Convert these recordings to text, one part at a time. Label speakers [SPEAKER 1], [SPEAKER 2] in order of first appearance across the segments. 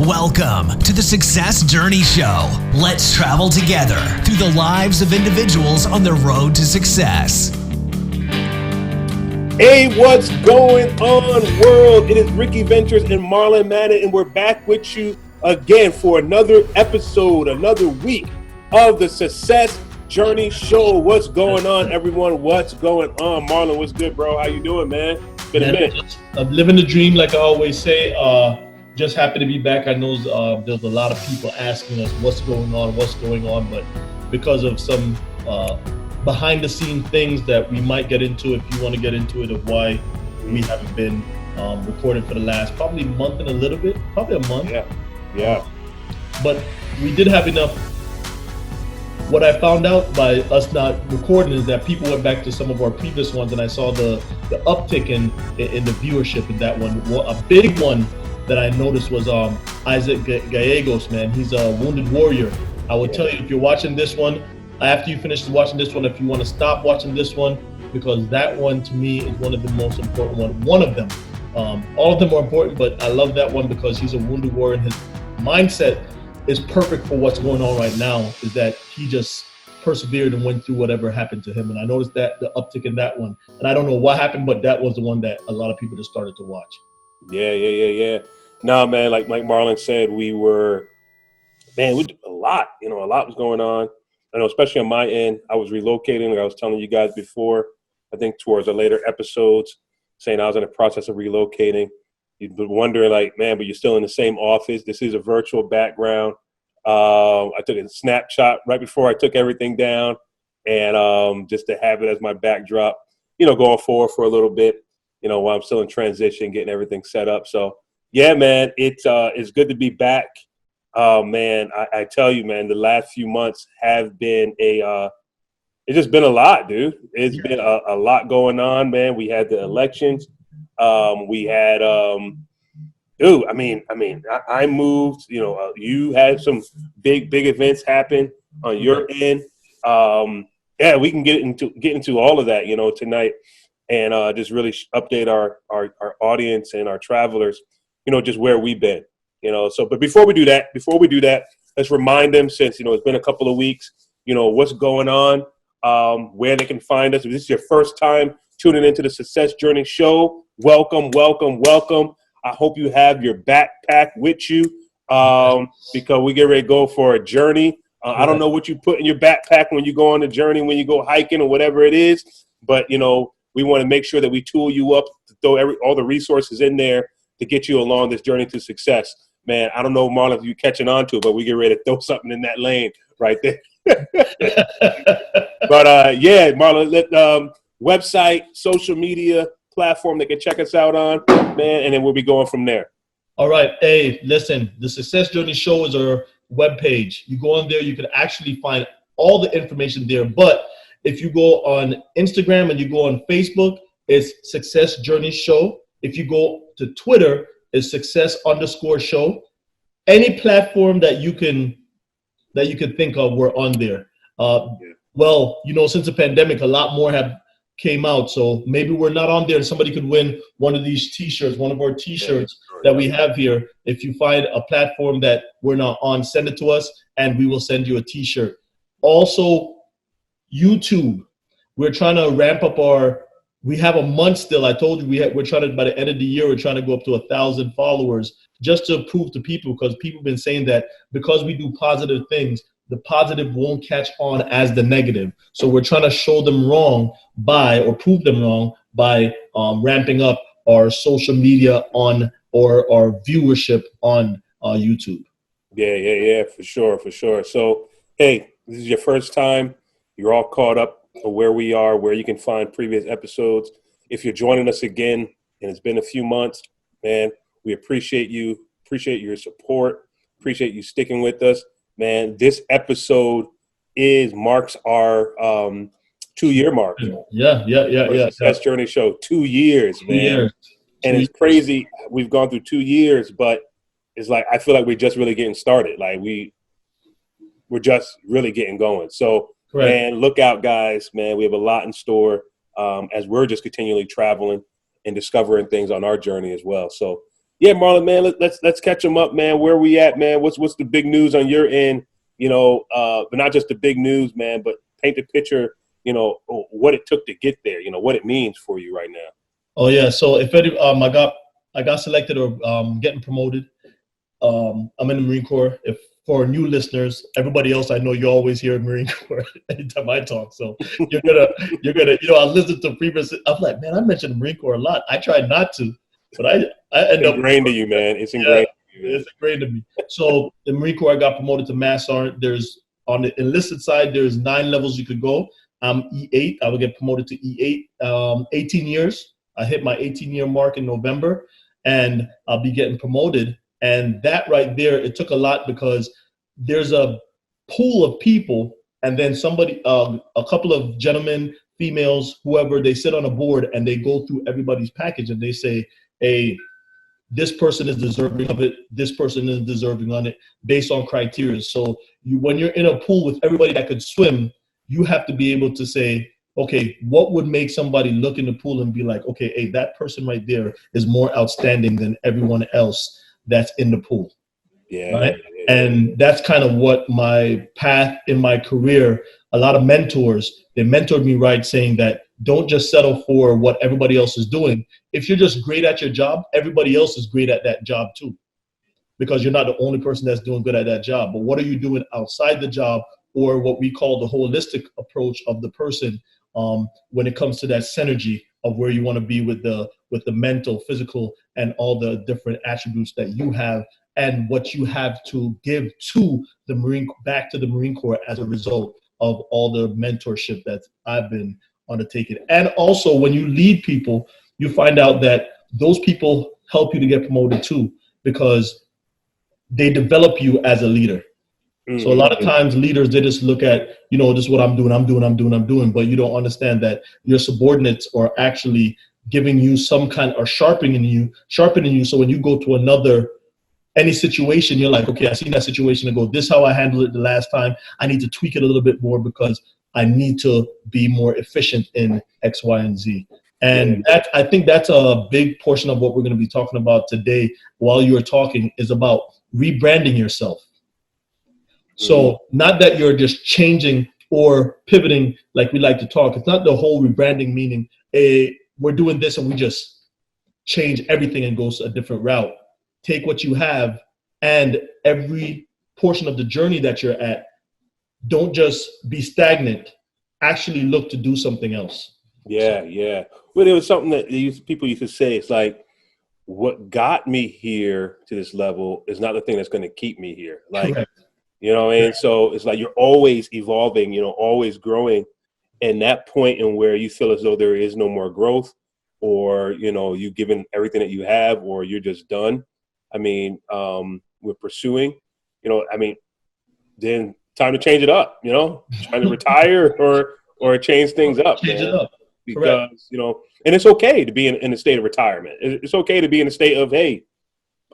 [SPEAKER 1] Welcome to the Success Journey Show. Let's travel together through the lives of individuals on their road to success.
[SPEAKER 2] Hey, what's going on, world? It is Ricky Ventures and Marlon Madden, and we're back with you again for another episode, another week of the Success Journey Show. What's going on, everyone? What's going on? Marlon, what's good, bro? How you doing, man? Been a minute.
[SPEAKER 3] I'm living the dream, like I always say. Just happy to be back. I know there's a lot of people asking us what's going on, but because of some behind the scene things that we might get into, if you want to get into it, of why we haven't been recording for the last probably month and a little bit, probably a month.
[SPEAKER 2] Yeah.
[SPEAKER 3] But we did have enough. What I found out by us not recording is that people went back to some of our previous ones, and I saw the uptick in the viewership in that one. A big one that I noticed was Isaac Gallegos, man. He's a wounded warrior. I would tell you, if you're watching this one, after you finish watching this one, if you want to stop watching this one, because that one to me is one of the most important ones. One of them. All of them are important, but I love that one because he's a wounded warrior, and his mindset is perfect for what's going on right now, is that he just persevered and went through whatever happened to him. And I noticed that the uptick in that one. And I don't know what happened, but that was the one that a lot of people just started to watch.
[SPEAKER 2] Yeah. No, man, like Marlon said, we did a lot. A lot was going on. I know, especially on my end, I was relocating, like I was telling you guys before, I think towards the later episodes, saying I was in the process of relocating. You'd be wondering, like, man, but you're still in the same office. This is a virtual background. I took a snapshot right before I took everything down, and just to have it as my backdrop, going forward for a little bit, while I'm still in transition, getting everything set up. So, yeah, man, it's good to be back. Man, I tell you, man, the last few months have been it's just been a lot, dude. It's been a lot going on, man. We had the elections. We had, I moved, you had some big events happen on your end. We can get into all of that, tonight, and just really update our audience and our travelers, just where we've been, but before we do that, let's remind them, since, it's been a couple of weeks, what's going on, where they can find us. If this is your first time tuning into the Success Journey Show, welcome. I hope you have your backpack with you, because we get ready to go for a journey. I don't know what you put in your backpack when you go on the journey, when you go hiking or whatever it is, but, we want to make sure that we tool you up to throw all the resources in there to get you along this journey to success. Man, I don't know, Marlon, if you're catching on to it, but we get ready to throw something in that lane right there. But, Marlon, website, social media platform they can check us out on, man, and then we'll be going from there.
[SPEAKER 3] All right. Hey, listen, the Success Journey Show is our webpage. You go on there, you can actually find all the information there. But if you go on Instagram and you go on Facebook, it's Success Journey Show. If you go to Twitter, it's success_show. Any platform that you can think of, we're on there. Well, since the pandemic, a lot more have came out. So maybe we're not on there, and somebody could win one of these T-shirts, one of our T-shirts that we have here. If you find a platform that we're not on, send it to us, and we will send you a T-shirt. Also, YouTube. We're trying to ramp up we have a month still. I told you we're trying to, by the end of the year, we're trying to go up to 1,000 followers, just to prove to people, because people have been saying that because we do positive things, the positive won't catch on as the negative. So we're trying to show them wrong prove them wrong by ramping up our social media or our viewership on YouTube.
[SPEAKER 2] Yeah, for sure. So, hey, this is your first time. You're all caught up on where we are, where you can find previous episodes. If you're joining us again, and it's been a few months, man, we appreciate you, appreciate your support, appreciate you sticking with us. Man, this episode marks our 2-year mark.
[SPEAKER 3] Yeah.
[SPEAKER 2] Success Journey Show, 2 years, man.
[SPEAKER 3] 2 years.
[SPEAKER 2] And it's crazy. We've gone through 2 years, but it's like I feel like we're just really getting started. Like we're just really getting going. So, correct. Man, look out, guys. Man, we have a lot in store as we're just continually traveling and discovering things on our journey as well. So, Yeah, Marlon, man, let's catch them up, man. Where we at, man? What's the big news on your end? But not just the big news, man, but paint the picture. What it took to get there. What it means for you right now.
[SPEAKER 3] Oh yeah. So if I got selected or getting promoted. I'm in the Marine Corps. If for new listeners, everybody else I know, you always hear Marine Corps anytime I talk. So you're gonna, I listen to previous. I'm like, man, I mentioned Marine Corps a lot. I tried not to, but I end up
[SPEAKER 2] ingrained to you, man. It's ingrained.
[SPEAKER 3] Yeah, it's ingrained to me. So the Marine Corps, I got promoted to Mass Sergeant. There's on the enlisted side, there's 9 levels you could go. I'm E8. I will get promoted to E8. 18 years. I hit my 18-year mark in November, and I'll be getting promoted. And that right there, it took a lot because there's a pool of people, and then somebody, a couple of gentlemen, females, whoever, they sit on a board and they go through everybody's package and they say, hey, this person is deserving of it, this person is deserving on it, based on criteria. So when you're in a pool with everybody that could swim, you have to be able to say, okay, what would make somebody look in the pool and be like, okay, hey, that person right there is more outstanding than everyone else that's in the pool.
[SPEAKER 2] Yeah.
[SPEAKER 3] Right. And that's kind of what my path in my career, a lot of mentors, they mentored me, right, saying that don't just settle for what everybody else is doing. If you're just great at your job, everybody else is great at that job too, because you're not the only person that's doing good at that job. But what are you doing outside the job, or what we call the holistic approach of the person when it comes to that synergy of where you want to be with the mental, physical, and all the different attributes that you have and what you have to give to back to the Marine Corps as a result of all the mentorship that I've been undertaking. And also when you lead people, you find out that those people help you to get promoted too, because they develop you as a leader. Mm-hmm. So a lot of times leaders, they just look at, this is what I'm doing, but you don't understand that your subordinates are actually giving you some kind, or sharpening you. So when you go to any situation, you're like, okay, I seen that situation and go, this is how I handled it the last time. I need to tweak it a little bit more because I need to be more efficient in X, Y, and Z. And I think that's a big portion of what we're going to be talking about today while you're talking, is about rebranding yourself. So not that you're just changing or pivoting like we like to talk. It's not the whole rebranding meaning we're doing this and we just change everything and go a different route. Take what you have, and every portion of the journey that you're at, don't just be stagnant. Actually look to do something else.
[SPEAKER 2] Yeah. Well, there was something that people used to say. It's like, what got me here to this level is not the thing that's going to keep me here. Like,
[SPEAKER 3] correct.
[SPEAKER 2] And so it's like you're always evolving, always growing. And that point in where you feel as though there is no more growth, or, you've given everything that you have, or you're just done. I mean, we're pursuing, then time to change it up, trying to retire or change things up.
[SPEAKER 3] Change it up.
[SPEAKER 2] Because, and it's okay to be in a state of retirement. It's okay to be in a state of, hey,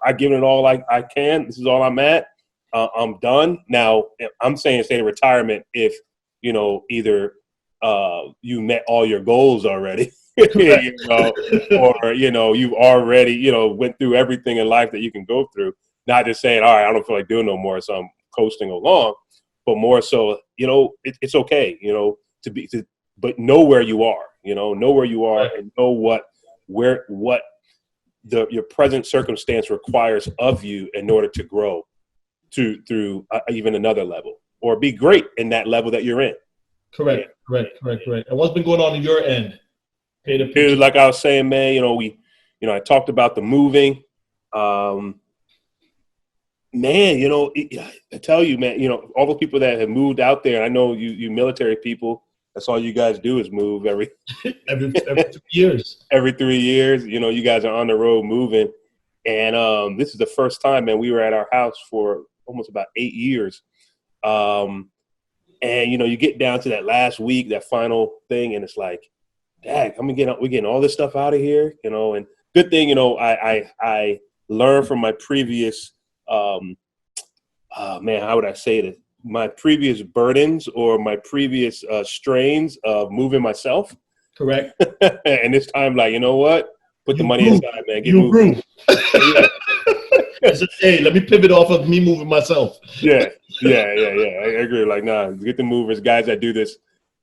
[SPEAKER 2] I've given it all I can. This is all I'm at. I'm done. Now, I'm saying state of retirement if, either you met all your goals already, or, you've already, went through everything in life that you can go through. Not just saying, all right, I don't feel like doing no more, so I'm coasting along, but more so, it's okay, but know where you are, know where you are, and know what your present circumstance requires of you in order to grow through even another level, or be great in that level that you're in.
[SPEAKER 3] Correct. And what's been going on your end?
[SPEAKER 2] Dude, like I was saying, man, I talked about the moving. Man, I tell you, man, all the people that have moved out there, I know you military people, that's all you guys do is move every 3 years. Every 3 years, you guys are on the road moving. And this is the first time, man, we were at our house for almost about 8 years. And, you get down to that last week, that final thing, and it's like, dang, we're getting all this stuff out of here, and good thing, I learned from my previous, how would I say it? My previous burdens or my previous strains of moving myself.
[SPEAKER 3] Correct.
[SPEAKER 2] And this time, like, you know what? put the
[SPEAKER 3] You
[SPEAKER 2] money
[SPEAKER 3] grew.
[SPEAKER 2] aside, man. Get
[SPEAKER 3] You
[SPEAKER 2] moving.
[SPEAKER 3] grew. I said, hey, let me pivot off of me moving myself.
[SPEAKER 2] Yeah. I agree. Like, nah, get the movers, guys that do this.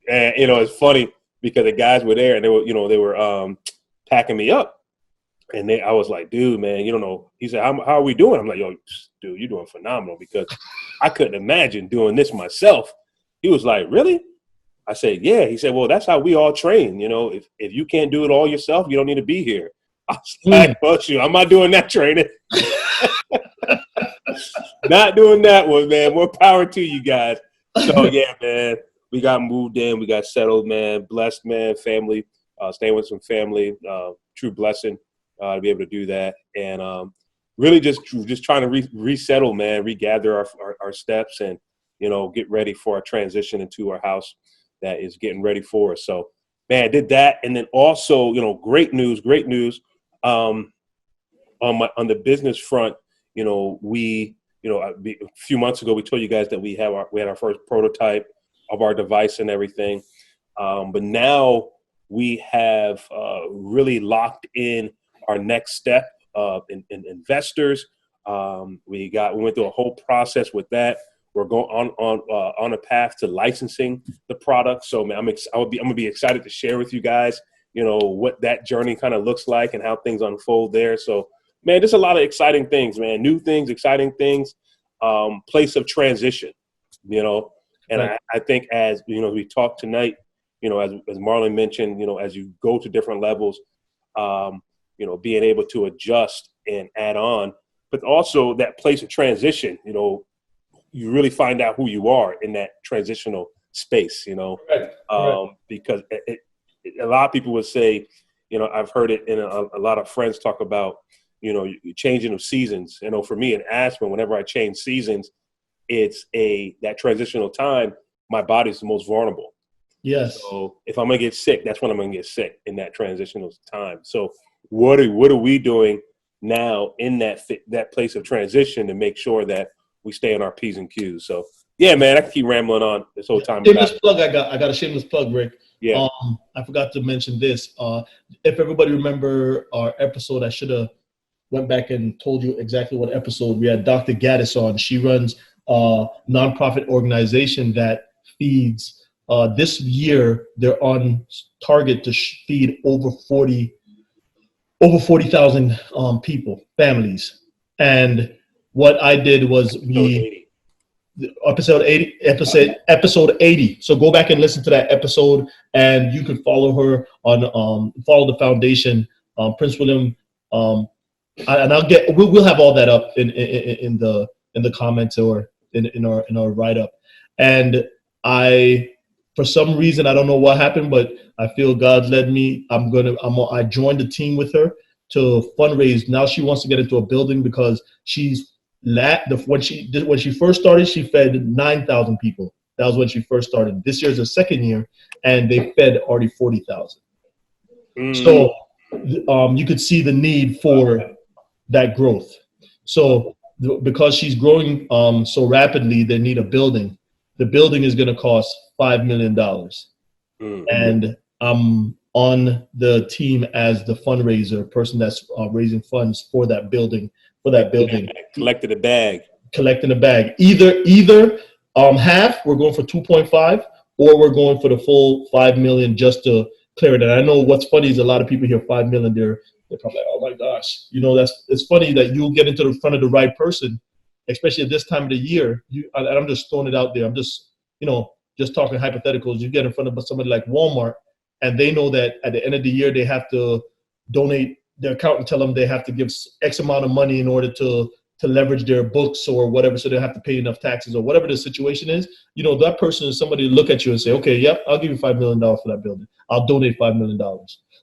[SPEAKER 2] And it's funny because the guys were there and they were packing me up. And I was like, dude, man, you don't know. He said, how are we doing? I'm like, yo, dude, you're doing phenomenal, because I couldn't imagine doing this myself. He was like, really? I said, yeah. He said, well, that's how we all train. If you can't do it all yourself, you don't need to be here. I was like, well, shoot, I'm not doing that training. Not doing that one, man. More power to you guys. So, yeah, man, we got moved in. We got settled, man. Blessed, man. Family. Staying with some family. True blessing. To be able to do that, and really just trying to resettle, man, regather our steps, and get ready for our transition into our house that is getting ready for us. So, man, I did that, and then also, great news. On the business front, we, a few months ago, we told you guys that we had our first prototype of our device and everything, but now we have really locked in our next step in investors. We went through a whole process with that. We're going on a path to licensing the product. So, man, I'm gonna be excited to share with you guys, what that journey kind of looks like and how things unfold there. So, man, there's a lot of exciting things, man. New things, exciting things. Place of transition, and right. I think as we talk tonight, as Marlon mentioned, as you go to different levels. Being able to adjust and add on, but also that place of transition, you really find out who you are in that transitional space,
[SPEAKER 3] Right.
[SPEAKER 2] Because a lot of people would say, I've heard it, and a lot of friends talk about, changing of seasons. For me in asthma, whenever I change seasons, it's that transitional time, my body's the most vulnerable.
[SPEAKER 3] Yes.
[SPEAKER 2] So if I'm going to get sick, that's when I'm going to get sick, in that transitional time. So what are we doing now in that place of transition to make sure that we stay on our P's and Q's? So, yeah, man, I can keep rambling on this whole time.
[SPEAKER 3] Shameless plug. I got a shameless plug, Rick.
[SPEAKER 2] Yeah.
[SPEAKER 3] I forgot to mention this. If everybody remember our episode, I should have went back and told you exactly what episode. We had Dr. Gaddis on. She runs a nonprofit organization that feeds. This year, they're on target to feed over 40,000 people, families. And what I did was episode 80. So go back and listen to that episode, and you can follow her on follow the foundation, Prince William. And we'll have all that up in the comments or in our write up. And for some reason, I don't know what happened, but I feel God led me. I joined the team with her to fundraise. Now she wants to get into a building because when she first started, she fed 9,000 people. That was when she first started. This year's the second year, and they fed already 40,000. So you could see the need for that growth. So because she's growing so rapidly, they need a building. The building is going to cost $5 million. And I'm on the team as the fundraiser person that's raising funds for that building.
[SPEAKER 2] Collecting a bag.
[SPEAKER 3] Either half, we're going for 2.5, or we're going for the full 5 million just to clear it. And I know what's funny is a lot of people hear 5 million, they're probably like, oh my gosh, it's funny that you'll get into the front of the right person, especially at this time of the year. And I'm just throwing it out there. I'm just talking hypotheticals. You get in front of somebody like Walmart, and they know that at the end of the year they have to donate. Their accountant tell them they have to give X amount of money in order to leverage their books or whatever, so they have to pay enough taxes or whatever the situation is. That person is somebody to look at you and say, okay, yep, I'll give you $5 million for that building. I'll donate $5 million.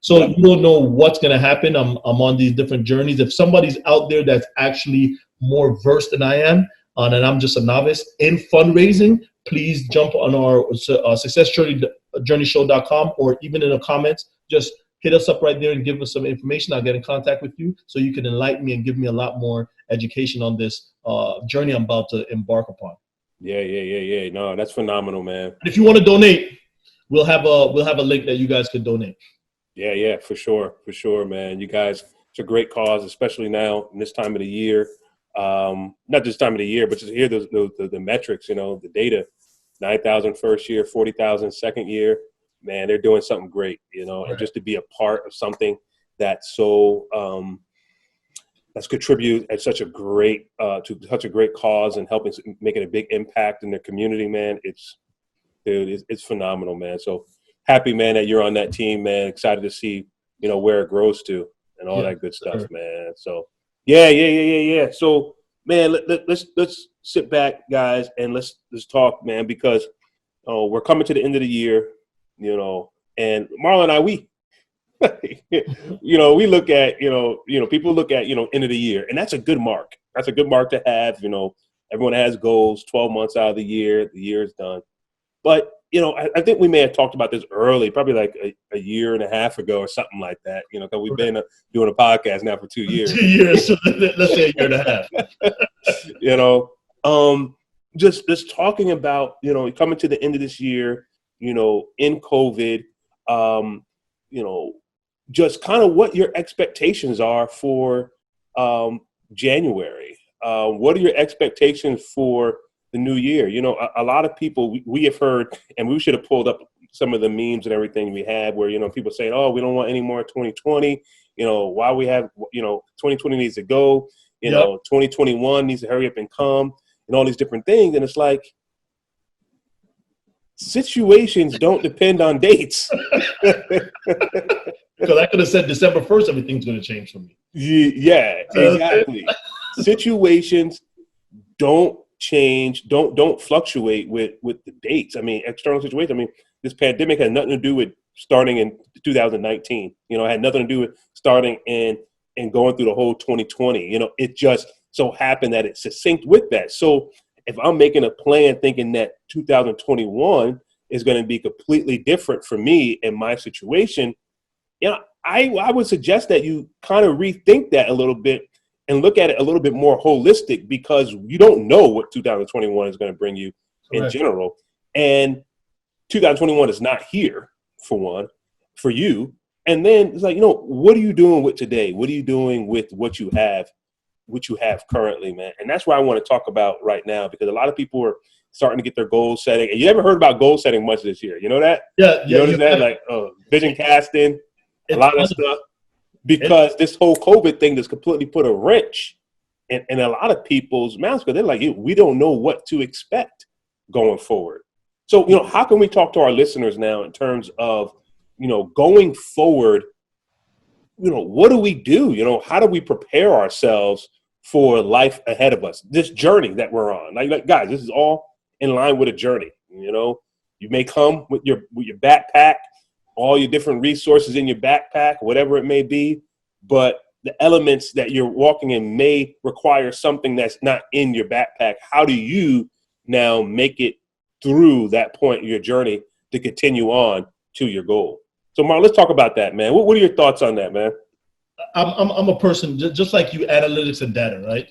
[SPEAKER 3] So you don't know what's going to happen. I'm on these different journeys. If somebody's out there that's actually more versed than I am, and I'm just a novice in fundraising, please jump on our successjourneyshow.com, or even in the comments, just hit us up right there and give us some information. I'll get in contact with you so you can enlighten me and give me a lot more education on this journey I'm about to embark upon.
[SPEAKER 2] Yeah. No, that's phenomenal, man.
[SPEAKER 3] And if you want to donate, we'll have a link that you guys can donate.
[SPEAKER 2] Yeah, for sure, man. You guys, it's a great cause, especially now in this time of the year. Not this time of the year, but just hear the metrics, the data. 9,000 first year, 40,000 second year. Man, they're doing something great, and just to be a part of something that's so that's contribute at such a great to such a great cause and helping making a big impact in their community, man. It's phenomenal, man. So happy, man, that you're on that team, man. Excited to see, where it grows to and all that good stuff, man. So yeah. So, man, let's sit back, guys, and let's talk, man, because we're coming to the end of the year, and Marlon and I, we look at, people look at, end of the year, and that's a good mark. That's a good mark to have. Everyone has goals 12 months out of the year is done. But, I think we may have talked about this early, probably like a year and a half ago or something like that, because we've been doing a podcast now for 2 years.
[SPEAKER 3] 2 years, so let's say a year and a
[SPEAKER 2] half. Just talking about, coming to the end of this year, in COVID, just kind of what your expectations are for January. What are your expectations for the new year? A lot of people we have heard, and we should have pulled up some of the memes and everything we had where, people saying, oh, we don't want any more 2020, why we have, 2020 needs to go, 2021 needs to hurry up and come and all these different things. And it's like, situations don't depend on dates.
[SPEAKER 3] Because I could have said December 1st, everything's going to change for me.
[SPEAKER 2] Yeah, exactly. Situations don't change, don't fluctuate with the dates. I mean, external situations. I mean, this pandemic had nothing to do with starting in 2019. It had nothing to do with starting and going through the whole 2020. It just so happened that it's succinct with that. So if I'm making a plan thinking that 2021 is going to be completely different for me and my situation, I would suggest that you kind of rethink that a little bit and look at it a little bit more holistic, because you don't know what 2021 is going to bring you in general. And 2021 is not here, for one, for you. And then it's like, what are you doing with today? What are you doing with what you have currently, man? And that's what I want to talk about right now, because a lot of people are starting to get their goal setting. And you haven't heard about goal setting much this year. You know that?
[SPEAKER 3] Yeah.
[SPEAKER 2] You notice that? Like vision casting, a lot of stuff. Because this whole COVID thing has completely put a wrench in a lot of people's mouths, because they're like, we don't know what to expect going forward. So, how can we talk to our listeners now in terms of, going forward, what do we do? How do we prepare ourselves for life ahead of us, this journey that we're on? Like guys, this is all in line with a journey. You may come with your backpack, all your different resources in your backpack, whatever it may be, but the elements that you're walking in may require something that's not in your backpack. How do you now make it through that point in your journey to continue on to your goal? So, Mark, let's talk about that, man. What are your thoughts on that, man?
[SPEAKER 3] I'm a person, just like you, analytics and data, right?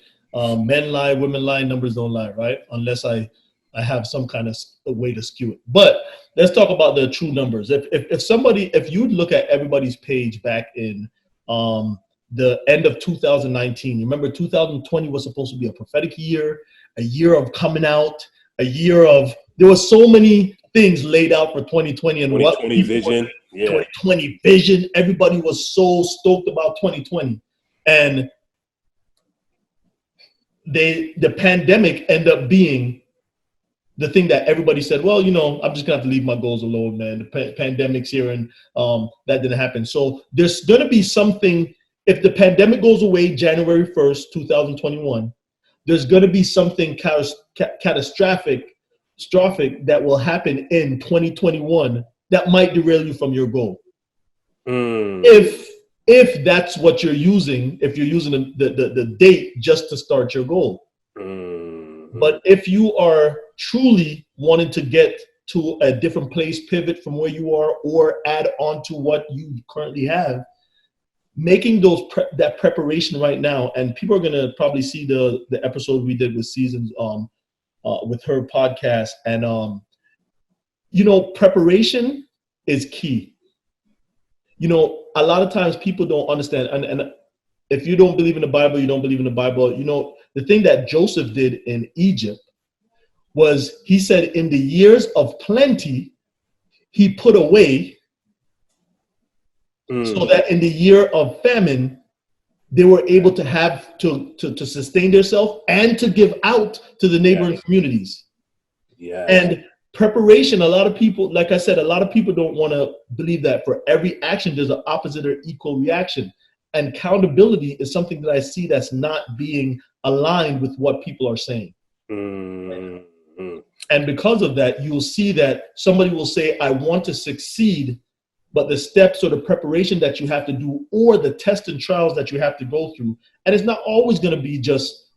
[SPEAKER 3] Men lie, women lie, numbers don't lie, right? Unless I have some kind of a way to skew it. But let's talk about the true numbers. If you look at everybody's page back in the end of 2019, remember 2020 was supposed to be a prophetic year, a year of coming out, a year of, there were so many things laid out for 2020 and
[SPEAKER 2] 2020 vision. Yeah.
[SPEAKER 3] 2020 vision. Everybody was so stoked about 2020. And the pandemic ended up being the thing that everybody said, well, I'm just gonna have to leave my goals alone, man. The pandemic's here, and that didn't happen. So there's gonna be something, if the pandemic goes away January 1st, 2021, there's gonna be something catastrophic that will happen in 2021 that might derail you from your goal. If that's what you're using, if you're using the date just to start your goal. But if you are truly wanting to get to a different place, pivot from where you are, or add on to what you currently have, making that preparation right now, and people are going to probably see the episode we did with Seasons with her podcast, and preparation is key. you know, a lot of times people don't understand. And if you don't believe in the Bible, you don't believe in the Bible. You know, the thing that Joseph did in Egypt was he said in the years of plenty, he put away so that in the year of famine, they were able to have to sustain themselves and to give out to the neighboring communities.
[SPEAKER 2] Yeah.
[SPEAKER 3] And preparation, a lot of people, like I said, a lot of people don't want to believe that for every action, there's an opposite or equal reaction. And accountability is something that I see that's not being aligned with what people are saying.
[SPEAKER 2] Mm-hmm.
[SPEAKER 3] And because of that, you'll see that somebody will say, I want to succeed, but the steps or the preparation that you have to do or the tests and trials that you have to go through, and it's not always going to be just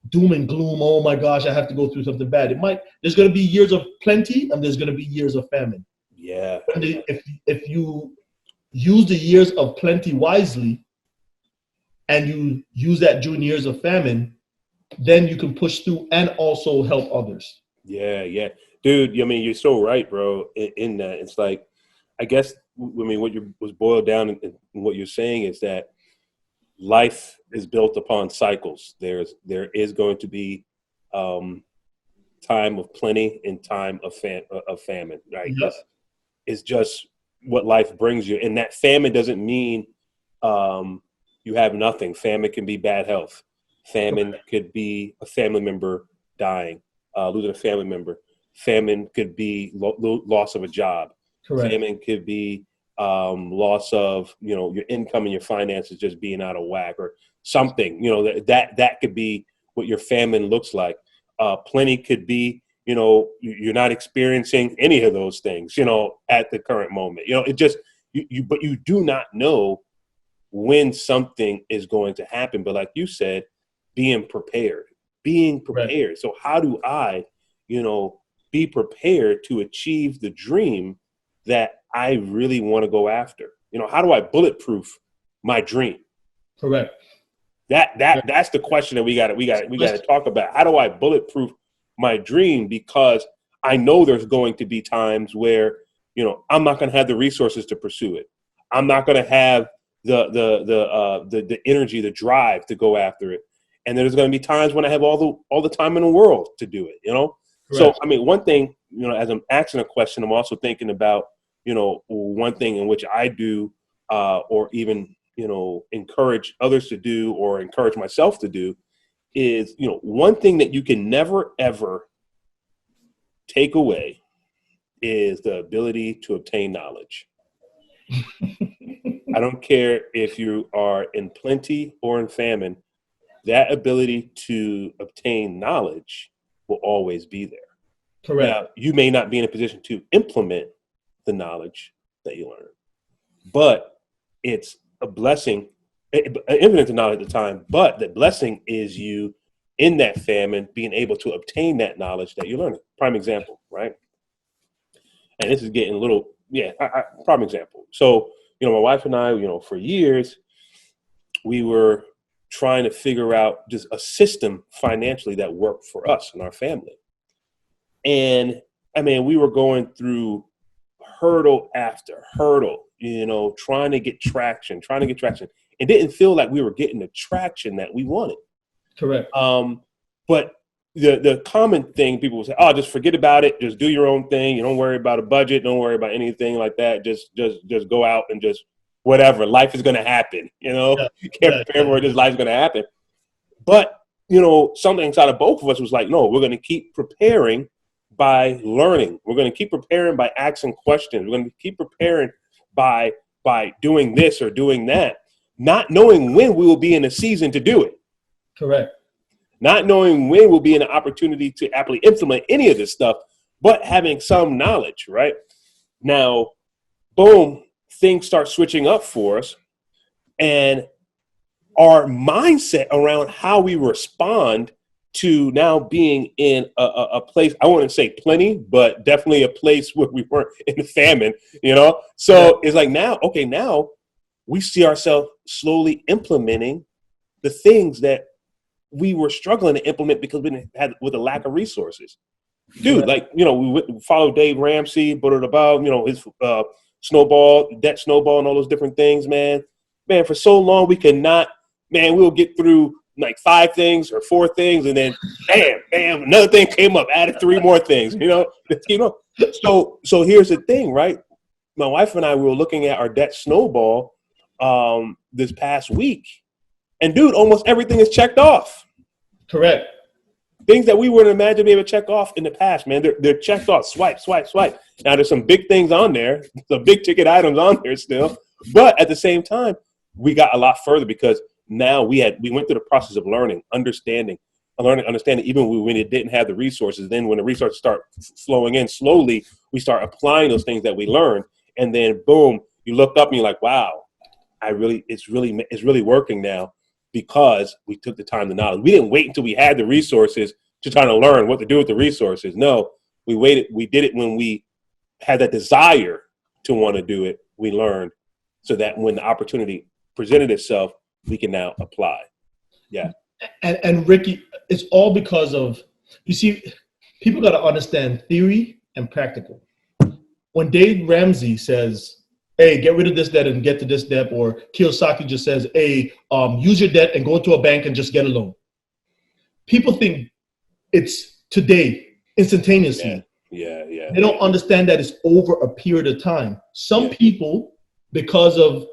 [SPEAKER 3] doom and gloom. Oh my gosh, I have to go through something bad. There's going to be years of plenty and there's going to be years of famine.
[SPEAKER 2] Yeah.
[SPEAKER 3] And if you use the years of plenty wisely and you use that during years of famine, then you can push through and also help others.
[SPEAKER 2] Yeah. Dude, I mean, you're so right, bro, in that. It's like, I guess, I mean, what was boiled down in what you're saying is that life is built upon cycles. There is going to be time of plenty and time of famine, right?
[SPEAKER 3] Yep.
[SPEAKER 2] It's just what life brings you. And that famine doesn't mean you have nothing. Famine can be bad health. Famine could be a family member dying, losing a family member. Famine could be loss of a job.
[SPEAKER 3] Correct.
[SPEAKER 2] Famine could be loss of, you know, your income and your finances just being out of whack or something. You know, that could be what your famine looks like. Plenty could be, you know, you're not experiencing any of those things, you know, at the current moment. You know, it just but you do not know when something is going to happen. But like you said, being prepared. Right. So how do I, you know, be prepared to achieve the dream that I really want to go after? You know, how do I bulletproof my dream?
[SPEAKER 3] Correct.
[SPEAKER 2] That's the question that we got to talk about. How do I bulletproof my dream? Because I know there's going to be times where, you know, I'm not going to have the resources to pursue it. I'm not going to have the energy, the drive to go after it. And there's going to be times when I have all the time in the world to do it, you know? Correct. So, I mean, one thing, you know, as I'm asking a question, I'm also thinking about, you know, one thing in which I do or even, you know, encourage others to do or encourage myself to do is, you know, one thing that you can never, ever take away is the ability to obtain knowledge. I don't care if you are in plenty or in famine, that ability to obtain knowledge will always be there.
[SPEAKER 3] Correct.
[SPEAKER 2] Now, you may not be in a position to implement the knowledge that you learn, but it's a blessing, infinite knowledge at the time, but the blessing is you in that famine being able to obtain that knowledge that you learn. Prime example, right? And this is getting a little, prime example. So, you know, my wife and I, you know, for years, we were trying to figure out just a system financially that worked for us and our family. And I mean, we were going through hurdle after hurdle, you know, trying to get traction. It didn't feel like we were getting the traction that we wanted.
[SPEAKER 3] Correct.
[SPEAKER 2] But the common thing people will say, oh, just forget about it. Just do your own thing. You don't worry about a budget. Don't worry about anything like that. Just go out and just whatever. Life is going to happen. You know, you can't prepare for it. This life's going to happen. But, you know, something inside of both of us was like, no, we're going to keep preparing by learning. We're going to keep preparing by asking questions. We're going to keep preparing by doing this or doing that, not knowing when we will be in a season to do it.
[SPEAKER 3] Correct.
[SPEAKER 2] Not knowing when we'll be in an opportunity to aptly implement any of this stuff, but having some knowledge, right? Now, boom, things start switching up for us. And our mindset around how we respond to now being in a place, I wouldn't say plenty, but definitely a place where we weren't in the famine, you know? So it's like now we see ourselves slowly implementing the things that we were struggling to implement because we had with a lack of resources. Dude, like, you know, we followed Dave Ramsey, but about, you know, his debt snowball, and all those different things, man. Man, for so long we cannot. Man, we'll get through like 5 things or 4 things, and then bam, another thing came up, added 3 more things. So here's the thing, right? My wife and I, we were looking at our debt snowball this past week, and dude, almost everything is checked off.
[SPEAKER 3] Correct.
[SPEAKER 2] Things that we wouldn't imagine being able to check off in the past, man. They're checked off. Swipe. Now there's some big things on there, some big ticket items on there still, but at the same time, we got a lot further because now we went through the process of understanding, even when it didn't have the resources. Then when the resources start flowing in slowly, we start applying those things that we learned. And then boom, you look up and you're like, wow, it's really working now because we took the time, the knowledge. We didn't wait until we had the resources to try to learn what to do with the resources. No, we waited. We did it when we had that desire to want to do it. We learned so that when the opportunity presented itself, we can now apply. Yeah.
[SPEAKER 3] And Ricky, it's all because of, you see, people got to understand theory and practical. When Dave Ramsey says, hey, get rid of this debt and get to this debt, or Kiyosaki just says, hey, use your debt and go to a bank and just get a loan. People think it's today, instantaneously.
[SPEAKER 2] Yeah.
[SPEAKER 3] They don't understand that it's over a period of time. Some people, because of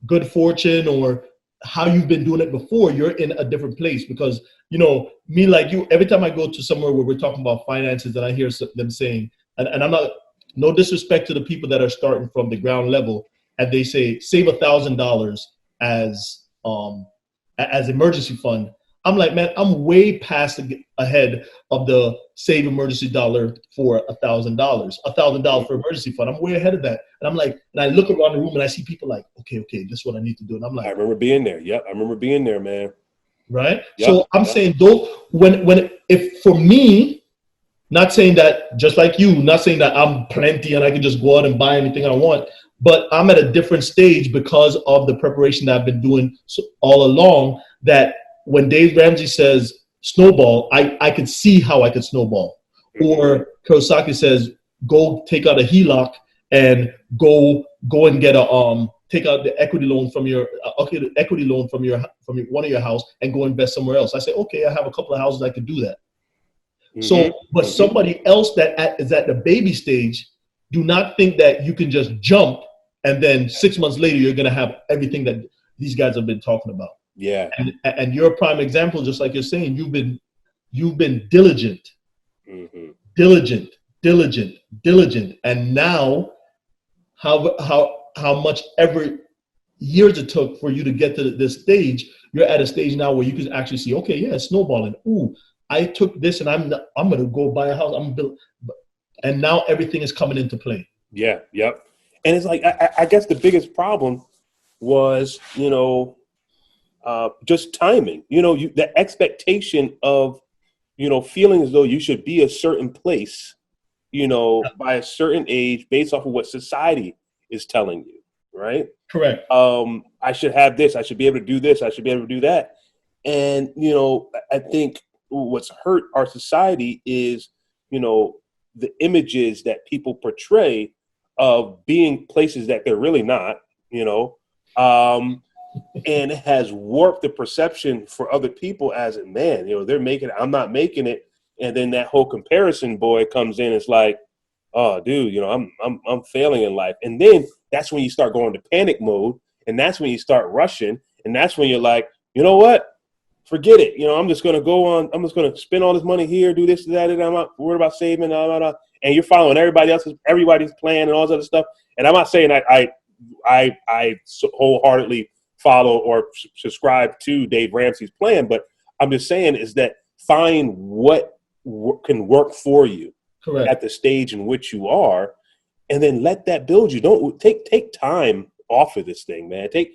[SPEAKER 3] good fortune or how you've been doing it before, you're in a different place because, me like you, every time I go to somewhere where we're talking about finances and I hear them saying, and I'm not, no disrespect to the people that are starting from the ground level, and they say, save $1,000 as emergency fund. I'm like, man, I'm way past ahead of the save emergency dollar for $1,000 for emergency fund. I'm way ahead of that. And I'm like, and I look around the room and I see people like, okay, this is what I need to do. And I'm like,
[SPEAKER 2] I remember being there. Yep. I remember being there, man.
[SPEAKER 3] Right. Yep. So I'm saying if for me, not saying that just like you, not saying that I'm plenty and I can just go out and buy anything I want, but I'm at a different stage because of the preparation that I've been doing all along, that when Dave Ramsey says snowball, I could see how I could snowball. Or Kiyosaki says, go take out a HELOC and go and get take out the equity loan from one of your house and go invest somewhere else. I say, okay, I have a couple of houses I could do that. So, but somebody else that is at the baby stage, do not think that you can just jump and then 6 months later you're going to have everything that these guys have been talking about.
[SPEAKER 2] Yeah.
[SPEAKER 3] And you're a prime example, just like you're saying, you've been diligent, diligent. And now how much every years it took for you to get to this stage, you're at a stage now where you can actually see, okay, yeah, it's snowballing. Ooh, I took this and I'm going to go buy a house. And now everything is coming into play.
[SPEAKER 2] Yeah. Yep. And it's like, I guess the biggest problem was, just timing, the expectation of, feeling as though you should be a certain place, by a certain age based off of what society is telling you. Right.
[SPEAKER 3] Correct.
[SPEAKER 2] I should have this. I should be able to do this. I should be able to do that. And, I think what's hurt our society is, the images that people portray of being places that they're really not, and it has warped the perception for other people as, man, they're making it, I'm not making it. And then that whole comparison boy comes in. It's like, oh, dude, I'm failing in life. And then that's when you start going to panic mode. And that's when you start rushing. And that's when you're like, you know what? Forget it. I'm just going to go on. I'm just going to spend all this money here, do this, that, and I'm not worried about saving. And you're following everybody's plan and all this other stuff. And I'm not saying I wholeheartedly follow or subscribe to Dave Ramsey's plan, but I'm just saying is that find what can work for you. Correct. At the stage in which you are, and then let that build you. Don't take time off of this thing, man. Take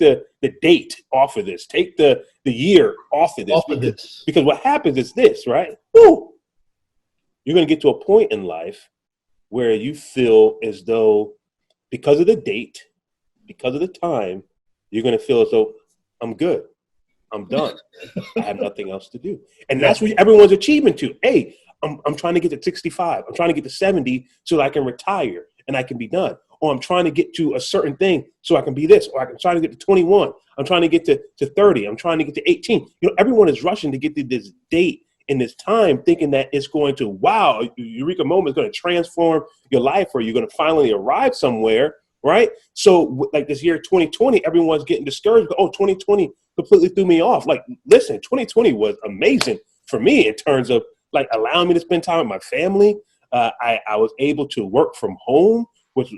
[SPEAKER 2] the date off of this. Take the year off of this. Because what happens is this, right? Woo! You're going to get to a point in life where you feel as though, because of the date, because of the time, you're going to feel as though I'm good. I'm done. I have nothing else to do. And that's what everyone's achieving to. Hey, I'm trying to get to 65. I'm trying to get to 70 so that I can retire and I can be done. or I'm trying to get to a certain thing so I can be this, or I'm trying to get to 21. I'm trying to get to 30. I'm trying to get to 18. Everyone is rushing to get to this date in this time, thinking that it's going to, wow, eureka moment is going to transform your life, or you're going to finally arrive somewhere, right? So like this year, 2020, everyone's getting discouraged. Oh, 2020 completely threw me off. Like, listen, 2020 was amazing for me in terms of like allowing me to spend time with my family. I was able to work from home, which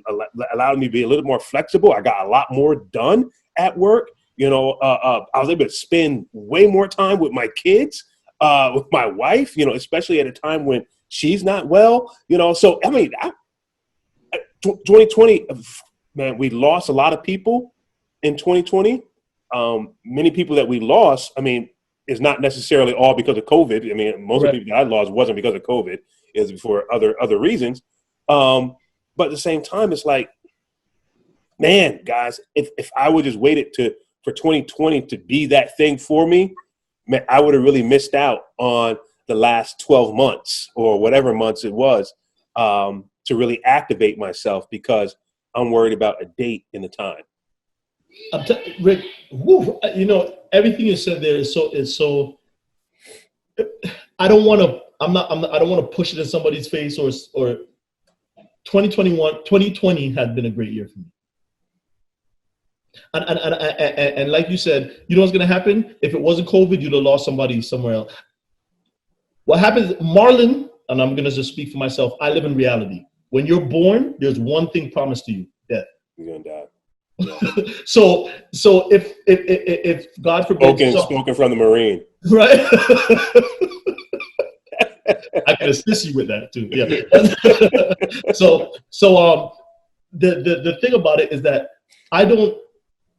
[SPEAKER 2] allowed me to be a little more flexible. I got a lot more done at work. I was able to spend way more time with my kids, with my wife, especially at a time when she's not well, So, I mean, 2020, man, we lost a lot of people in 2020. Many people that we lost, I mean, it's not necessarily all because of COVID. I mean, most of the people that I lost wasn't because of COVID. It was for other reasons. But at the same time, it's like, man, guys, if I would just waited for 2020 to be that thing for me, man, I would have really missed out on the last 12 months or whatever months it was to really activate myself, because I'm worried about a date and the time.
[SPEAKER 3] Rick, everything you said there is so. I don't want to. I don't want to push it in somebody's face or 2020 had been a great year for me. And like you said, you know what's going to happen? If it wasn't COVID, you'd have lost somebody somewhere else. What happens, Marlon, and I'm going to just speak for myself, I live in reality. When you're born, there's one thing promised to you, death.
[SPEAKER 2] You're going to die.
[SPEAKER 3] So if God forbid,
[SPEAKER 2] spoken from the Marine,
[SPEAKER 3] right? I can assist you with that too. Yeah. So the thing about it is that I don't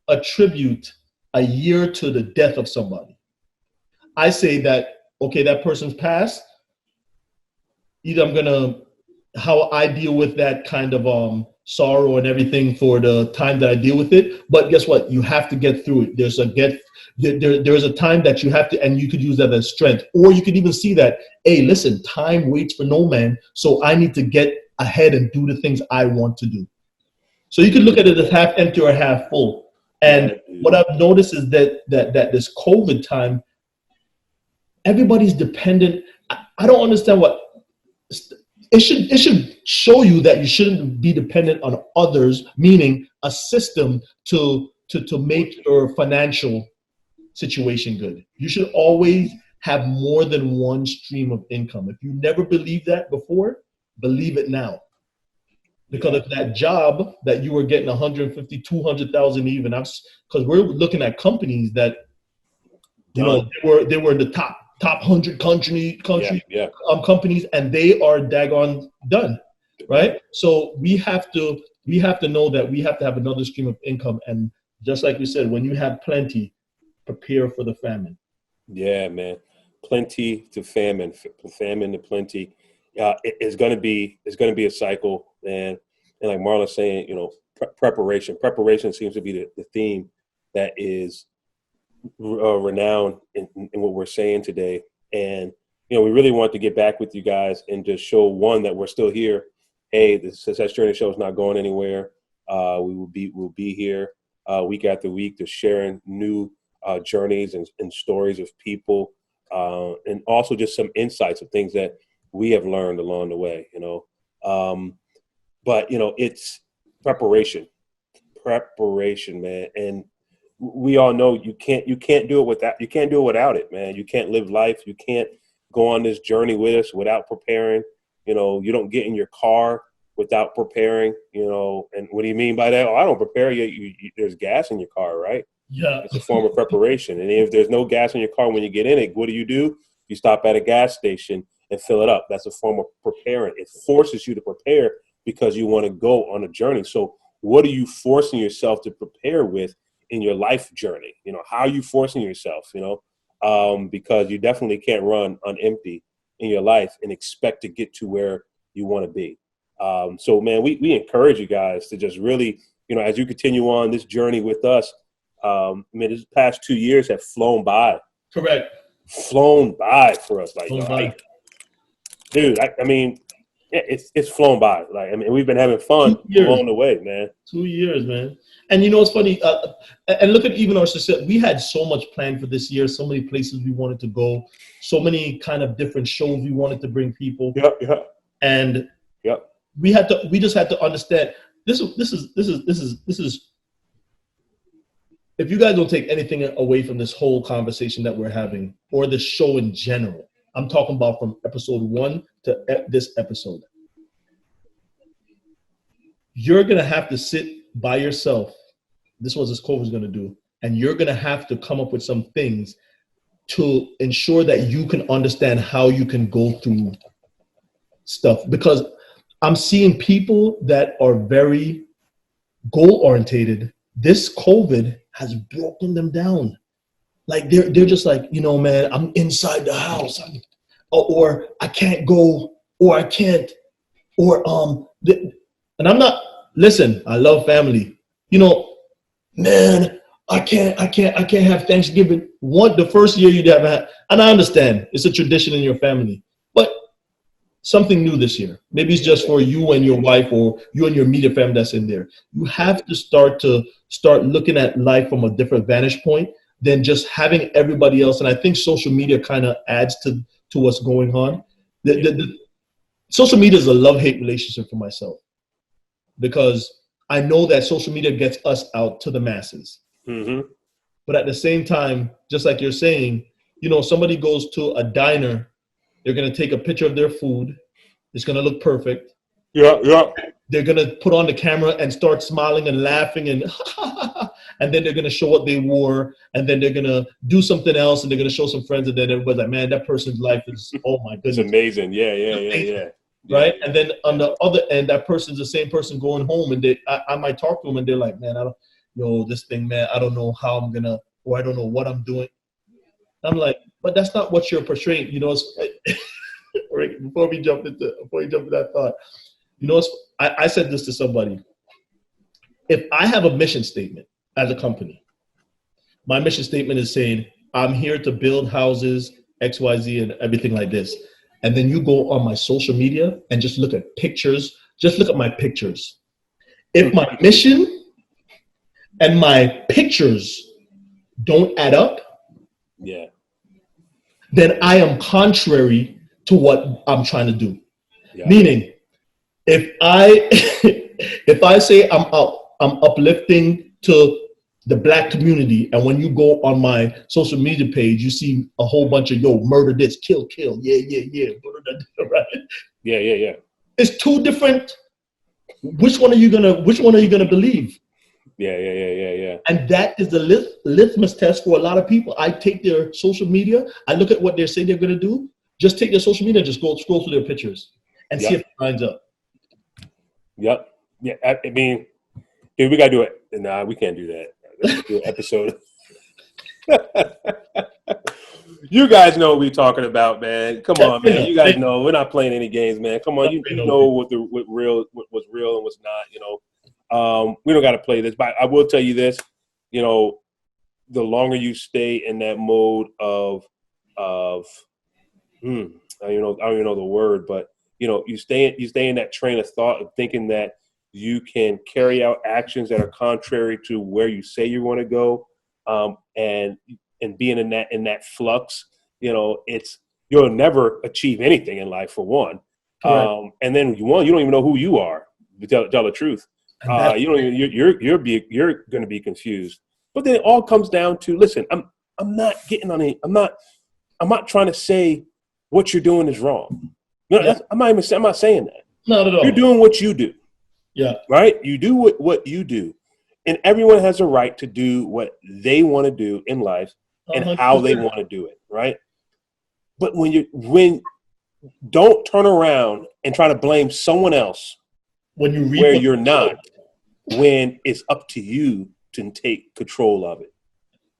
[SPEAKER 3] attribute a year to the death of somebody. I say that, okay, that person's passed. Either I'm gonna, how I deal with that kind of sorrow and everything for the time that I deal with it. But guess what? You have to get through it. There's a time that you have to, and you could use that as strength. Or you could even see that, hey, listen, time waits for no man, so I need to get ahead and do the things I want to do. So you could look at it as half empty or half full. And what I've noticed is that this COVID time, everybody's dependent. I don't understand what it should show you that you shouldn't be dependent on others, meaning a system to make your financial situation good. You should always have more than one stream of income. If you never believed that before, believe it now. Because if that job that you were getting 150, 200,000 even, because we're looking at companies that, they were in the top 100 companies, and they are daggone done, right? So we have to know that we have to have another stream of income, and just like we said, when you have plenty, prepare for the famine.
[SPEAKER 2] Yeah, man, plenty to famine to plenty. It's going to be a cycle, and like Marlon's saying, preparation seems to be the theme that is renowned in what we're saying today. And we really want to get back with you guys and just show, one, that we're still here. Hey, the Success Journey Show is not going anywhere. We'll be here week after week, just sharing new journeys and stories of people, and also just some insights of things that we have learned along the way. But it's preparation, man. And we all know you can't do it without it, man. You can't live life. You can't go on this journey with us without preparing. You don't get in your car without preparing, and what do you mean by that? Oh, I don't prepare. There's gas in your car, right?
[SPEAKER 3] Yeah.
[SPEAKER 2] It's a form of preparation. And if there's no gas in your car when you get in it, what do? You stop at a gas station and fill it up. That's a form of preparing. It forces you to prepare because you want to go on a journey. So what are you forcing yourself to prepare with in your life journey? How are you forcing yourself, because you definitely can't run on empty in your life and expect to get to where you want to be. So, man, we encourage you guys to just really, as you continue on this journey with us, this past 2 years have flown by.
[SPEAKER 3] Correct.
[SPEAKER 2] Flown by for us. Like, dude, I mean, Yeah, it's flown by. Like, I mean, we've been having fun
[SPEAKER 3] 2 years.
[SPEAKER 2] along the way, man.
[SPEAKER 3] 2 years, man. And you know what's funny? And look at even our success. We had so much planned for this year, so many places we wanted to go, so many kind of different shows we wanted to bring people.
[SPEAKER 2] Yep.
[SPEAKER 3] And we just had to understand this is if you guys don't take anything away from this whole conversation that we're having or the show in general, I'm talking about from episode 1 to this episode. You're going to have to sit by yourself. This is what this COVID is going to do. And you're going to have to come up with some things to ensure that you can understand how you can go through stuff. Because I'm seeing people that are very goal-orientated. This COVID has broken them down. Like they're just like, you know, man, I'm inside the house. Or I can't go, or I can't, or and I'm not, listen, I love family. You know, man, I can't have Thanksgiving. The first year you'd have had, and I understand it's a tradition in your family, but something new this year. Maybe it's just for you and your wife or you and your immediate family that's in there. You have to start looking at life from a different vantage point than just having everybody else. And I think social media kind of adds to what's going on. The social media is a love-hate relationship for myself, because I know that social media gets us out to the masses.
[SPEAKER 2] Mm-hmm.
[SPEAKER 3] But at the same time, just like you're saying, you know, somebody goes to a diner, they're going to take a picture of their food. It's going to look perfect.
[SPEAKER 2] Yeah.
[SPEAKER 3] They're going to put on the camera and start smiling and laughing and and then they're going to show what they wore, and then they're going to do something else, and they're going to show some friends, and then everybody's like, man, that person's life is, oh my goodness.
[SPEAKER 2] It's amazing. Yeah.
[SPEAKER 3] Right? And then on the other end, that person's the same person going home, and I might talk to them, and they're like, man, this thing, man, I don't know how I'm going to, or I don't know what I'm doing. I'm like, but that's not what you're portraying. You know, before you jump into that thought, you know, I said this to somebody. If I have a mission statement as a company, my mission statement is saying, I'm here to build houses, XYZ, and everything like this. And then you go on my social media and just look at pictures. Just look at my pictures. If my mission and my pictures don't add up, then I am contrary to what I'm trying to do. Yeah. Meaning, if I say I'm uplifting to the Black community, and when you go on my social media page, you see a whole bunch of murder this, kill, yeah, right?
[SPEAKER 2] Yeah.
[SPEAKER 3] It's two different. Which one are you gonna believe?
[SPEAKER 2] Yeah.
[SPEAKER 3] And that is the litmus test for a lot of people. I take their social media, I look at what they say they're gonna do. Just take their social media and just scroll through their pictures and see if it lines up.
[SPEAKER 2] Yep. Yeah. I mean, dude, we gotta do it. Nah, we can't do that. Let's do an episode. You guys know what we're talking about, man. Come on, man. You guys know we're not playing any games, man. Come on, you know what's real and what's not. You know, we don't got to play this, but I will tell you this. You know, the longer you stay in that mode of I don't even know the word, but you know, you stay in that train of thought of thinking that you can carry out actions that are contrary to where you say you want to go, and being in that flux, you know, you'll never achieve anything in life, for one. And then you don't even know who you are, to tell the truth. You're going to be confused. But then it all comes down to, listen, I'm not trying to say what you're doing is wrong. No, I'm not saying that.
[SPEAKER 3] Not at all.
[SPEAKER 2] You're doing what you do.
[SPEAKER 3] Yeah.
[SPEAKER 2] Right? You do what you do. And everyone has a right to do what they want to do in life and 100%. How they want to do it, right? But when don't turn around and try to blame someone else when you're not, when it's up to you to take control of it.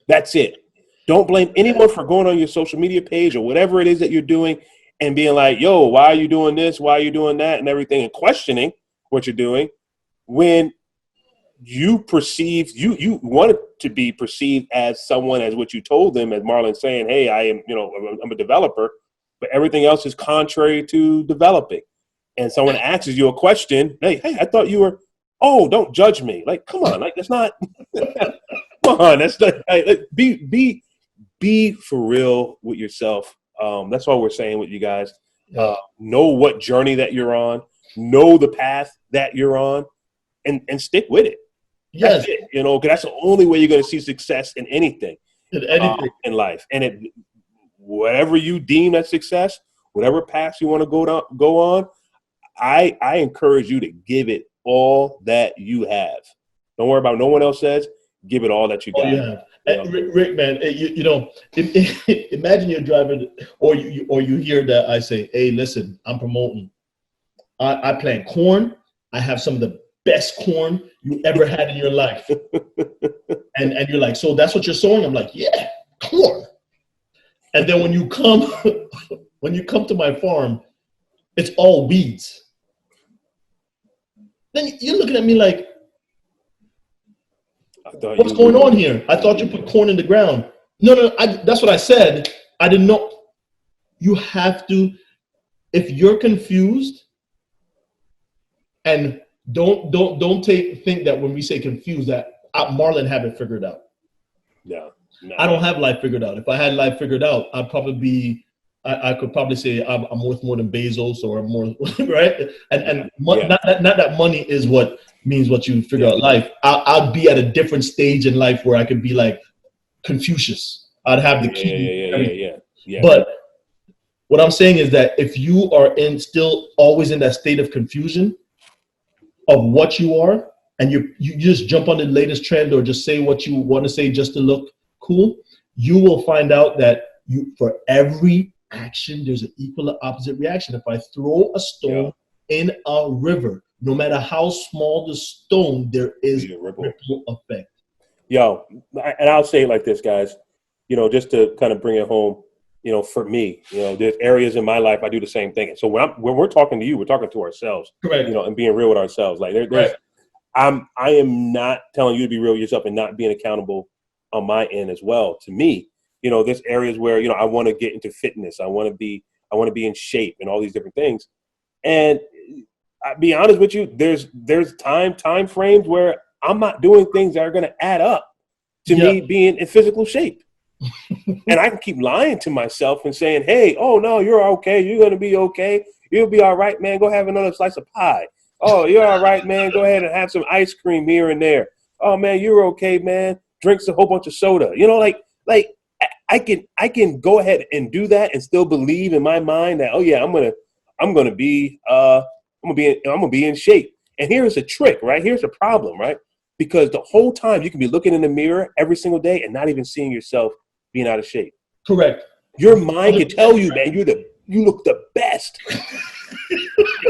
[SPEAKER 2] That's it. Don't blame anyone for going on your social media page or whatever it is that you're doing and being like, yo, why are you doing this? Why are you doing that? And everything, and questioning what you're doing when you want it to be perceived as someone, as what you told them, as Marlon saying, hey, I'm a developer, but everything else is contrary to developing. and someone asks you a question, hey, I thought you were, oh, don't judge me. Like, come on, like that's not, come on, that's not, like, be for real with yourself. That's all we're saying with you guys. Know what journey that you're on, know the path that you're on, and stick with it.
[SPEAKER 3] Yes.
[SPEAKER 2] That's it, you know, because that's the only way you're going to see success in anything, in life. And whatever you deem as success, whatever path you want to go on, I encourage you to give it all that you have. Don't worry about what no one else says. Give it all that you got.
[SPEAKER 3] Rick, man, you know, imagine you're driving, or you hear that I say, hey, listen, I'm promoting. I plant corn. I have some of the best corn you ever had in your life. and you're like, so that's what you're sowing? I'm like, yeah, corn. And then when you come to my farm, it's all weeds. Then you're looking at me like, what's going on here? I thought you put corn in the ground. No, that's what I said. I didn't know. You have to, if you're confused, and don't think that when we say confused that Marlon have it figured out.
[SPEAKER 2] No.
[SPEAKER 3] I don't have life figured out. If I had life figured out, I could probably say I'm worth more than Bezos or more, right? Not that money is what means what you figure out life. I'd be at a different stage in life where I could be like Confucius. I'd have the key.
[SPEAKER 2] Yeah.
[SPEAKER 3] But what I'm saying is that if you are still always in that state of confusion of what you are, and you just jump on the latest trend or just say what you want to say just to look cool, you will find out that for every action, there's an equal or opposite reaction. If I throw a stone in a river, no matter how small the stone, there is a ripple effect.
[SPEAKER 2] Yo, and I'll say it like this, guys, you know, just to kind of bring it home, you know, for me, you know, there's areas in my life I do the same thing. So when we're talking to you, we're talking to ourselves,
[SPEAKER 3] correct?
[SPEAKER 2] You know, and being real with ourselves. Like I am not telling you to be real with yourself and not being accountable on my end as well. To me, you know, there's areas where, you know, I want to get into fitness. I want to be in shape and all these different things. And I'll be honest with you, there's time frames where I'm not doing things that are going to add up to me being in physical shape. And I can keep lying to myself and saying, hey, oh, no, you're okay. You're going to be okay. You'll be all right, man. Go have another slice of pie. Oh, you're all right, man. Go ahead and have some ice cream here and there. Oh, man, you're okay, man. Drinks a whole bunch of soda. You know, like I can go ahead and do that and still believe in my mind that, oh, yeah, I'm gonna be in shape. And here's a trick, right? Here's a problem, right? Because the whole time you can be looking in the mirror every single day and not even seeing yourself being out of shape.
[SPEAKER 3] Correct.
[SPEAKER 2] Your mind can tell you, man, you look the best.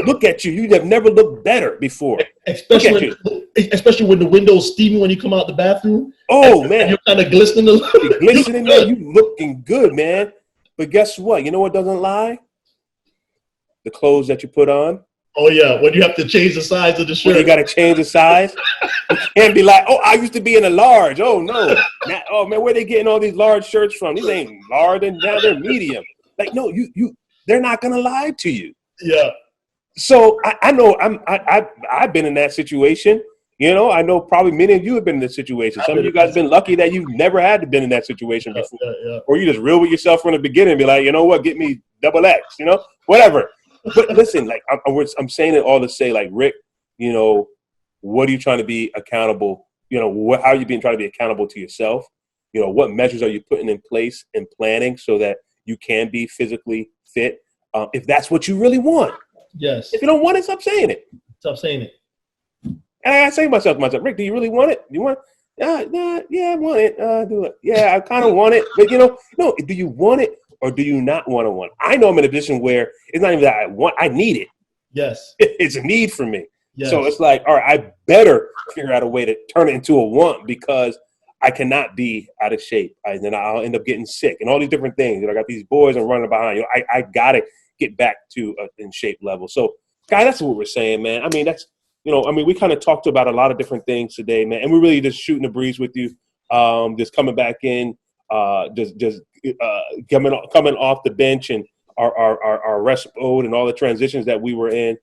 [SPEAKER 2] Look at you. You have never looked better before.
[SPEAKER 3] Especially when the window's steamy when you come out the bathroom.
[SPEAKER 2] Oh, man.
[SPEAKER 3] You're kind of glistening a little.
[SPEAKER 2] You're glistening, man. You looking good, man. But guess what? You know what doesn't lie? The clothes that you put on.
[SPEAKER 3] Oh, yeah. When you have to change the size of the shirt.
[SPEAKER 2] When you got to change the size. You can't be like, oh, I used to be in a large. Oh, no. Now, oh, man, where they getting all these large shirts from? These ain't large, and now they're medium. Like, no, they're not going to lie to you.
[SPEAKER 3] Yeah.
[SPEAKER 2] So I know I've been in that situation. You know, I know probably many of you have been in this situation. Some of you guys have been lucky that you've never had to been in that situation before. Or you just real with yourself from the beginning and be like, you know what, get me XXX, you know, whatever. But listen, like I'm saying it all to say, like, Rick, you know, what are you trying to be accountable? You know, how are you trying to be accountable to yourself? You know, what measures are you putting in place and planning so that you can be physically fit? If that's what you really want.
[SPEAKER 3] Yes.
[SPEAKER 2] If you don't want it, stop saying it.
[SPEAKER 3] Stop saying it.
[SPEAKER 2] And I say to myself, Rick, do you really want it? Do you want it? Yeah, I want it. Do it. Yeah, I kind of want it. But, you know, no, do you want it or do you not want to want it? I know I'm in a position where it's not even that I need it.
[SPEAKER 3] Yes.
[SPEAKER 2] It's a need for me.
[SPEAKER 3] Yes.
[SPEAKER 2] So it's like, all right, I better figure out a way to turn it into a want because I cannot be out of shape. Then I'll end up getting sick and all these different things. You know, I got these boys I'm running behind. You know, I got to get back to in shape level. So, guys, that's what we're saying, man. I mean, we kind of talked about a lot of different things today, man. And we're really just shooting the breeze with you, just coming back in, just coming off the bench and our rest mode and all the transitions that we were in.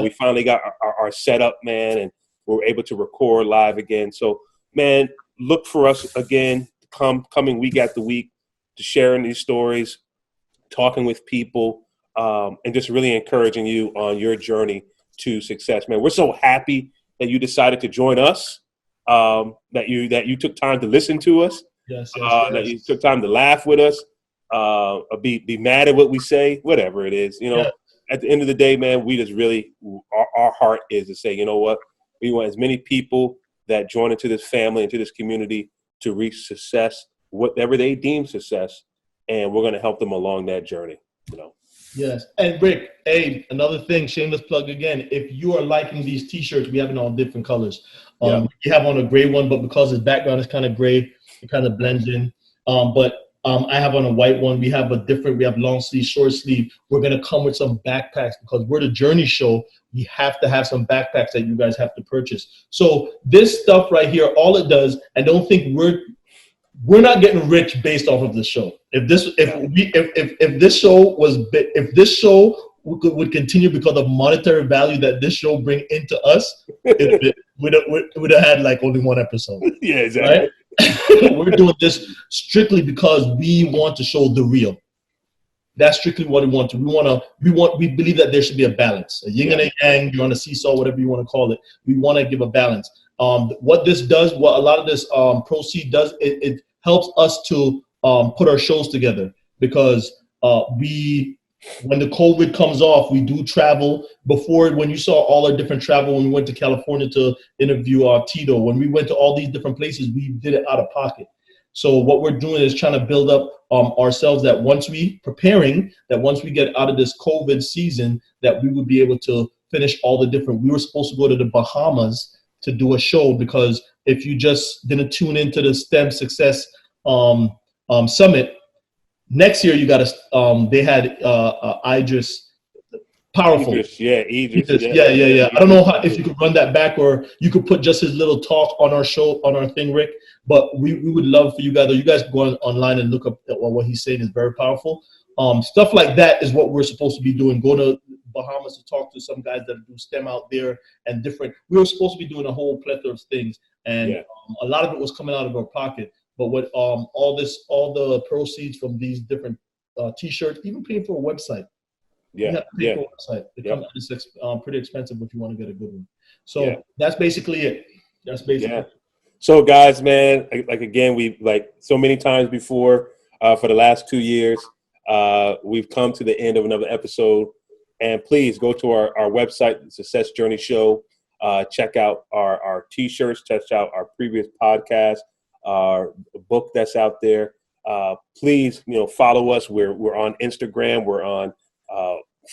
[SPEAKER 2] We finally got our setup, man, and we're able to record live again. So, man, look for us again coming week after week to sharing these stories, talking with people, and just really encouraging you on your journey to success, man. We're so happy that you decided to join us, that you took time to listen to us, that you took time to laugh with us, be mad at what we say, whatever it is. At the end of the day, man, we just really, our heart is to say, you know what, we want as many people that join into this family, into this community to reach success, whatever they deem success, and we're going to help them along that journey,
[SPEAKER 3] Yes. And Rick, hey, another thing, shameless plug again. If you are liking these T-shirts, we have it all different colors. We have on a gray one, but because his background is kind of gray, it kind of blends in. I have on a white one. We have long sleeve, short sleeve. We're going to come with some backpacks because we're the Journey Show. We have to have some backpacks that you guys have to purchase. So this stuff right here, all it does, and don't think we're not getting rich based off of this show. If this show would continue because of monetary value that this show bring into us, we'd have had like only one episode.
[SPEAKER 2] Yeah, exactly.
[SPEAKER 3] Right? We're doing this strictly because we want to show the real. That's strictly what we want to. We believe that there should be a balance. A yin and a yang, you're on a seesaw, whatever you want to call it. We want to give a balance. What this does, what a lot of this proceed does, it helps us to put our shows together because when the COVID comes off, we do travel. Before, when you saw all our different travel, when we went to California to interview Tito, when we went to all these different places, we did it out of pocket. So what we're doing is trying to build up ourselves that once we get out of this COVID season, that we would be able to finish all the different. We were supposed to go to the Bahamas to do a show because if you just didn't tune into the STEM Success Summit, next year you got to. They had Idris. Powerful.
[SPEAKER 2] Idris. Yeah.
[SPEAKER 3] I don't know if you could run that back or you could put just his little talk on our show, on our thing, Rick. But we would love for you guys, or you guys go online and look up what he's saying is very powerful. Stuff like that is what we're supposed to be doing. Go to Bahamas to talk to some guys that do STEM out there and different. We were supposed to be doing a whole plethora of things, and a lot of it was coming out of our pocket. But what all the proceeds from these different T-shirts, even paying for a website. You have to pay for a website. It comes it's pretty expensive if you want to get a good one. So that's basically it.
[SPEAKER 2] So guys, man, like again, we like so many times before for the last 2 years, we've come to the end of another episode. And please go to our website, the Success Journey Show. Check out our T-shirts. Check out our previous podcast, our book that's out there. Please, follow us. We're on Instagram. We're on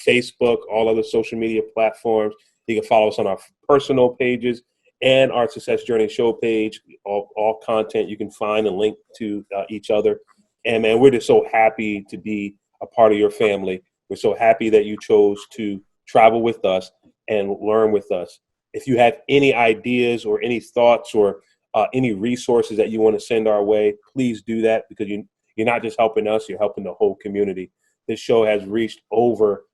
[SPEAKER 2] Facebook, all other social media platforms. You can follow us on our personal pages and our Success Journey Show page. All content you can find and link to each other. And man, we're just so happy to be a part of your family. We're so happy that you chose to travel with us and learn with us. If you have any ideas or any thoughts or any resources that you want to send our way, please do that because you're not just helping us, you're helping the whole community. This show has reached over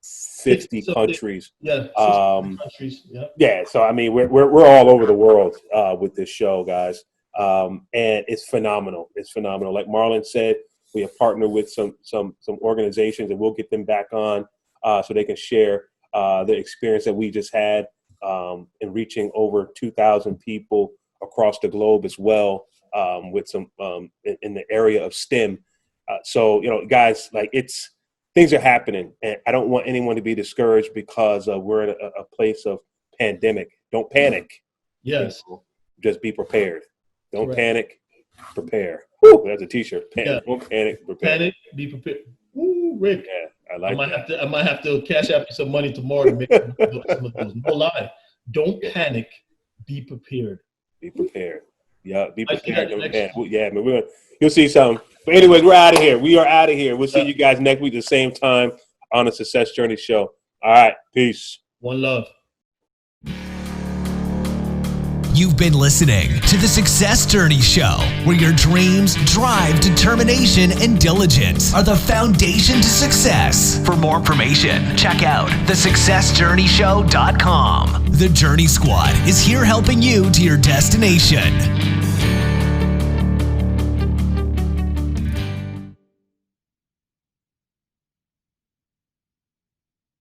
[SPEAKER 2] 50 countries.
[SPEAKER 3] Yeah, countries.
[SPEAKER 2] Yeah. So I mean, we're all over the world with this show, guys, and it's phenomenal. It's phenomenal. Like Marlon said, we have partnered with some organizations, and we'll get them back on so they can share the experience that we just had in reaching over 2,000 people across the globe as well, with some in the area of STEM. So guys, like things are happening, and I don't want anyone to be discouraged because we're in a place of pandemic. Don't panic.
[SPEAKER 3] Yes.
[SPEAKER 2] Just be prepared. Don't panic. Prepare.
[SPEAKER 3] Woo,
[SPEAKER 2] that's a T-shirt. Panic. Don't panic. Prepare.
[SPEAKER 3] Panic. Be prepared. Woo, Rick.
[SPEAKER 2] Yeah, I like that.
[SPEAKER 3] I might have to cash out some money tomorrow to make some of those. No lie. Don't panic. Be prepared.
[SPEAKER 2] Be prepared. Yeah, be prepared. Don't panic. Yeah, man. You'll see something. But anyways, we're out of here. We are out of here. We'll see you guys next week at the same time on the Success Journey Show. All right. Peace.
[SPEAKER 3] One love.
[SPEAKER 1] You've been listening to The Success Journey Show, where your dreams, drive, determination, and diligence are the foundation to success. For more information, check out thesuccessjourneyshow.com. The Journey Squad is here helping you to your destination.